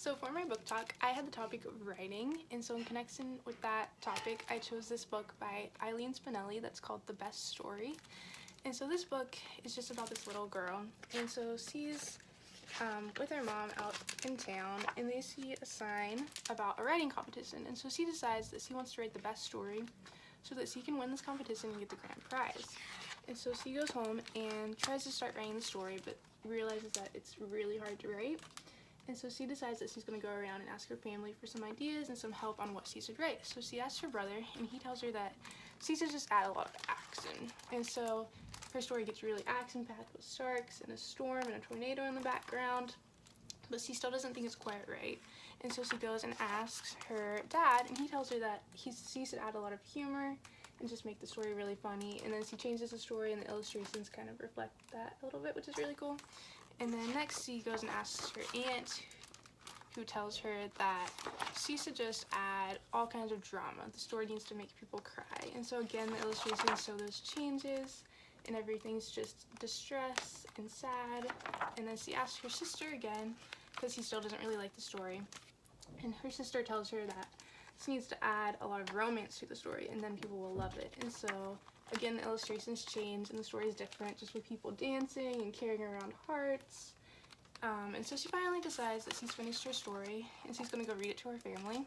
So for my book talk, I had the topic of writing, and so in connection with that topic, I chose this book by Eileen Spinelli that's called The Best Story. And so this book is just about this little girl, and so she's with her mom out in town, and they see a sign about a writing competition, and so she decides that she wants to write the best story so that she can win this competition and get the grand prize. And so she goes home and tries to start writing the story, but realizes that it's really hard to write. And so she decides that she's going to go around and ask her family for some ideas and some help on what she should write. So she asks her brother, and he tells her that she should just add a lot of action. And so her story gets really action-packed with sharks and a storm and a tornado in the background, but she still doesn't think it's quite right. And so she goes and asks her dad, and he tells her that she should add a lot of humor and just make the story really funny. And then she changes the story, and the illustrations kind of reflect that a little bit, which is really cool. And then next she goes and asks her aunt, who tells her that she should just add all kinds of drama. The story needs to make people cry. And so again, the illustrations show those changes, and everything's just distress and sad. And then she asks her sister again, because he still doesn't really like the story. And her sister tells her that she needs to add a lot of romance to the story, and then people will love it. And so again, the illustrations change, and the story is different, just with people dancing and carrying around hearts. And so she finally decides that she's finished her story, and she's going to go read it to her family.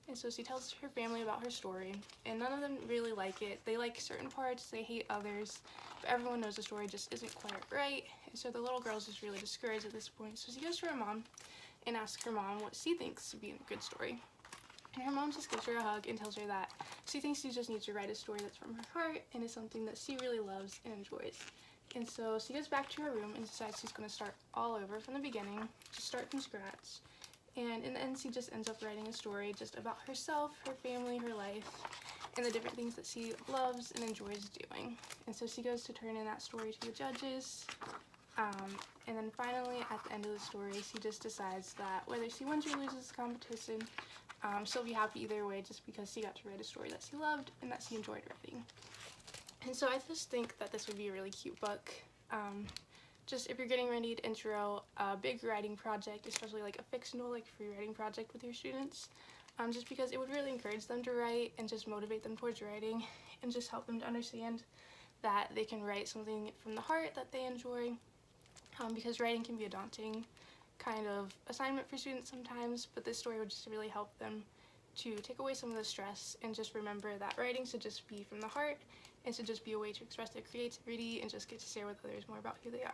And so she tells her family about her story, and none of them really like it. They like certain parts, they hate others, but everyone knows the story just isn't quite right. And so the little girl's just really discouraged at this point. So she goes to her mom and asks her mom what she thinks to be a good story. And her mom just gives her a hug and tells her that she thinks she just needs to write a story that's from her heart and is something that she really loves and enjoys. And so she goes back to her room and decides she's going to start all over from the beginning, just start from scratch. And in the end, she just ends up writing a story just about herself, her family, her life, and the different things that she loves and enjoys doing. And so she goes to turn in that story to the judges. And then finally, at the end of the story, she just decides that whether she wins or loses the competition, she'll be happy either way, just because she got to write a story that she loved and that she enjoyed writing. And so I just think that this would be a really cute book. Just if you're getting ready to intro a big writing project, especially like a fictional, like free writing project with your students, just because it would really encourage them to write and just motivate them towards writing and just help them to understand that they can write something from the heart that they enjoy, because writing can be a daunting kind of assignment for students sometimes, but this story would just really help them to take away some of the stress and just remember that writing should just be from the heart and should just be a way to express their creativity and just get to share with others more about who they are.